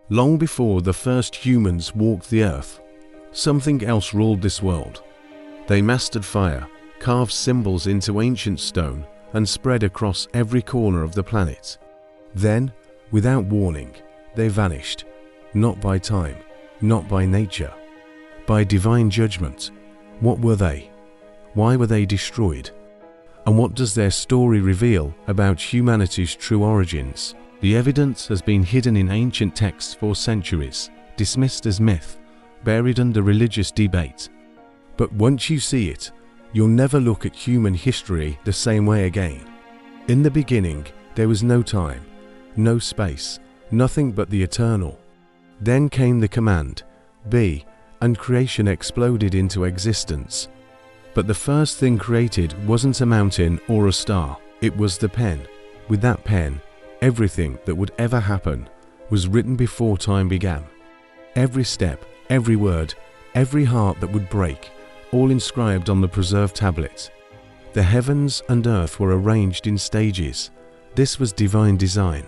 Long before the first humans walked the earth, something else ruled this world. They mastered fire, carved symbols into ancient stone, and spread across every corner of the planet. Then, without warning, they vanished, not by time, not by nature, by divine judgment. What were they? Why were they destroyed? And what does their story reveal about humanity's true origins? The evidence has been hidden in ancient texts for centuries, dismissed as myth, buried under religious debate. But once you see it, you'll never look at human history the same way again. In the beginning, there was no time, no space, nothing but the eternal. Then came the command, be, and creation exploded into existence. But the first thing created wasn't a mountain or a star, it was the pen. With that pen, everything that would ever happen was written before time began. Every step, every word, every heart that would break, all inscribed on the preserved tablet. The heavens and earth were arranged in stages. This was divine design.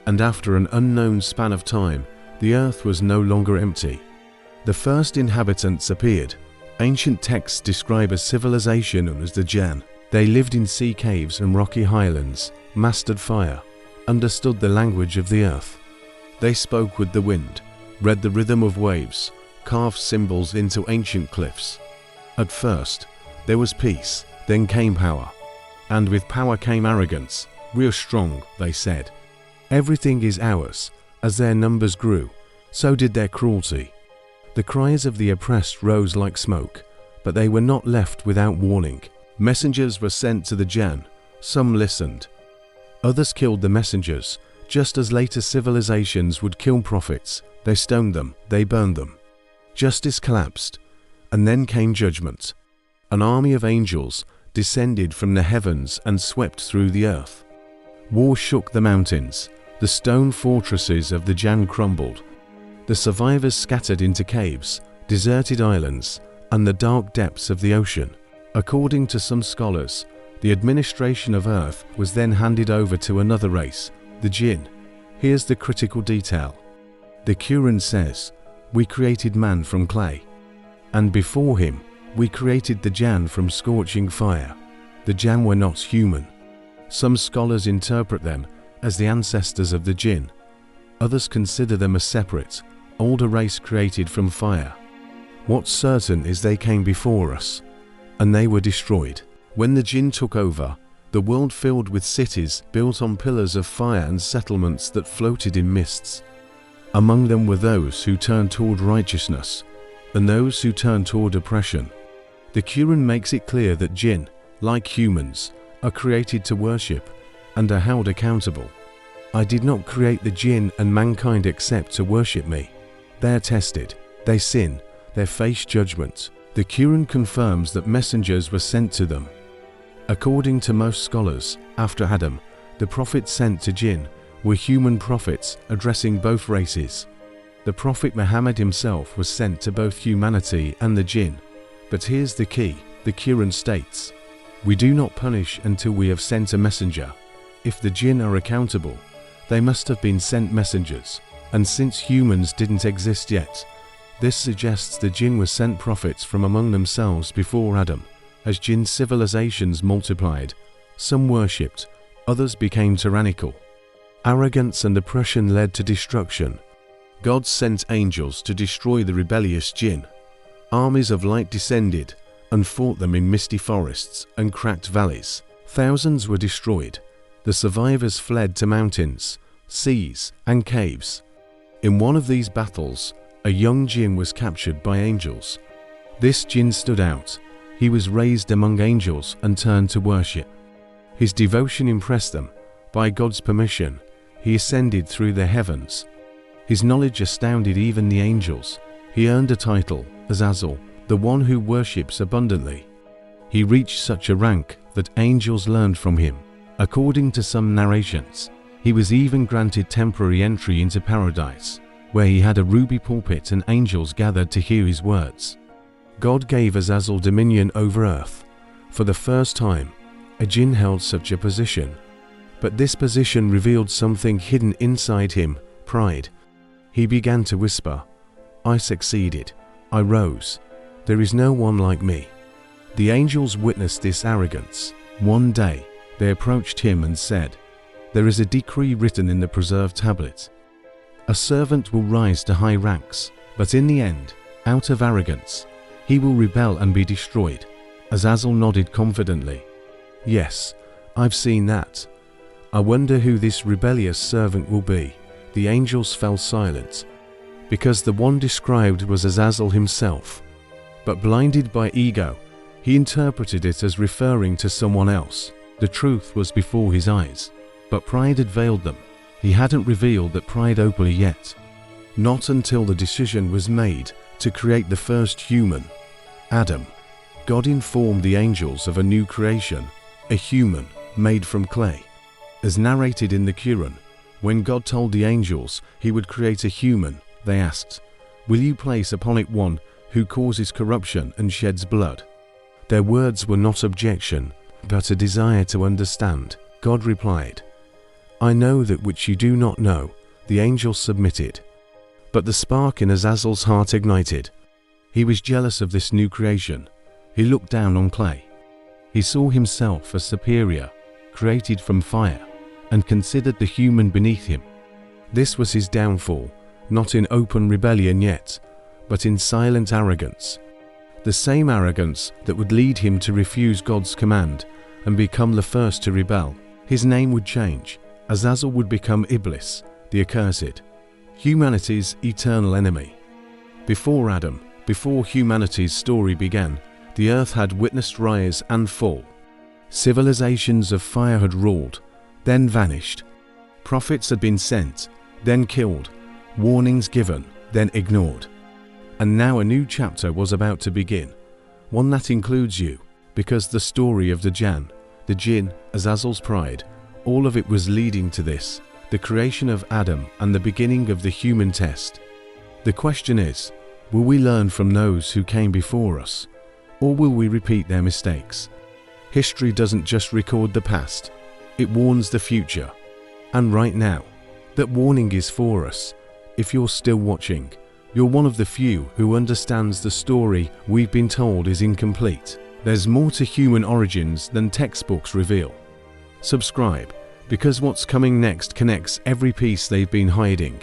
And after an unknown span of time, the earth was no longer empty. The first inhabitants appeared. Ancient texts describe a civilization known as the Jann. They lived in sea caves and rocky highlands, mastered fire, understood the language of the earth. They spoke with the wind, read the rhythm of waves, carved symbols into ancient cliffs. At first, there was peace, then came power. And with power came arrogance. We are strong, they said. Everything is ours. As their numbers grew, so did their cruelty. The cries of the oppressed rose like smoke, but they were not left without warning. Messengers were sent to the Jann. Some listened. Others killed the messengers, just as later civilizations would kill prophets. They stoned them, they burned them. Justice collapsed. And then came judgment. An army of angels descended from the heavens and swept through the earth. War shook the mountains. The stone fortresses of the Jann crumbled. The survivors scattered into caves, deserted islands, and the dark depths of the ocean. According to some scholars, the administration of Earth was then handed over to another race, the Jinn. Here's the critical detail. The Quran says, "We created man from clay. And before him, we created the Jann from scorching fire." The Jann were not human. Some scholars interpret them as the ancestors of the Jinn. Others consider them a separate, older race created from fire. What's certain is they came before us, and they were destroyed. When the Jinn took over, the world filled with cities built on pillars of fire and settlements that floated in mists. Among them were those who turned toward righteousness, and those who turn toward oppression. The Quran makes it clear that Jinn, like humans, are created to worship and are held accountable. I did not create the Jinn and mankind except to worship me. They are tested, they sin, they face judgment. The Quran confirms that messengers were sent to them. According to most scholars, after Adam, the prophets sent to Jinn were human prophets addressing both races. The Prophet Muhammad himself was sent to both humanity and the Jinn. But here's the key, the Quran states, "We do not punish until we have sent a messenger." If the Jinn are accountable, they must have been sent messengers. And since humans didn't exist yet, this suggests the Jinn were sent prophets from among themselves before Adam. As Jinn civilizations multiplied, some worshipped, others became tyrannical. Arrogance and oppression led to destruction. God sent angels to destroy the rebellious Jinn. Armies of light descended and fought them in misty forests and cracked valleys. Thousands were destroyed. The survivors fled to mountains, seas, and caves. In one of these battles, a young Jinn was captured by angels. This Jinn stood out. He was raised among angels and turned to worship. His devotion impressed them. By God's permission, he ascended through the heavens. His knowledge astounded even the angels. He earned a title, Azazil, the one who worships abundantly. He reached such a rank that angels learned from him. According to some narrations, he was even granted temporary entry into paradise, where he had a ruby pulpit and angels gathered to hear his words. God gave Azazil dominion over earth. For the first time, a Jinn held such a position. But this position revealed something hidden inside him, pride. He began to whisper, "I succeeded. I rose. There is no one like me." The angels witnessed this arrogance. One day, they approached him and said, "There is a decree written in the preserved tablet. A servant will rise to high ranks, but in the end, out of arrogance, he will rebel and be destroyed." Azazil nodded confidently. "Yes, I've seen that. I wonder who this rebellious servant will be." The angels fell silent, because the one described was Azazil himself. But blinded by ego, he interpreted it as referring to someone else. The truth was before his eyes, but pride had veiled them. He hadn't revealed that pride openly yet. Not until the decision was made to create the first human, Adam, God informed the angels of a new creation, a human made from clay. As narrated in the Quran, when God told the angels he would create a human, they asked, "Will you place upon it one who causes corruption and sheds blood?" Their words were not objection, but a desire to understand. God replied, "I know that which you do not know." The angels submitted. But the spark in Azazil's heart ignited. He was jealous of this new creation. He looked down on clay. He saw himself as superior, created from fire, and considered the human beneath him. This was his downfall, not in open rebellion yet, but in silent arrogance. The same arrogance that would lead him to refuse God's command and become the first to rebel. His name would change. Azazil would become Iblis, the accursed, humanity's eternal enemy. Before Adam, before humanity's story began, the earth had witnessed rise and fall. Civilizations of fire had ruled, then vanished. Prophets had been sent, then killed. Warnings given, then ignored. And now a new chapter was about to begin, one that includes you, because the story of the Jann, the Jinn, Azazil's pride, all of it was leading to this, the creation of Adam and the beginning of the human test. The question is, will we learn from those who came before us, or will we repeat their mistakes? History doesn't just record the past, it warns the future. And right now, that warning is for us. If you're still watching, you're one of the few who understands the story we've been told is incomplete. There's more to human origins than textbooks reveal. Subscribe, because what's coming next connects every piece they've been hiding.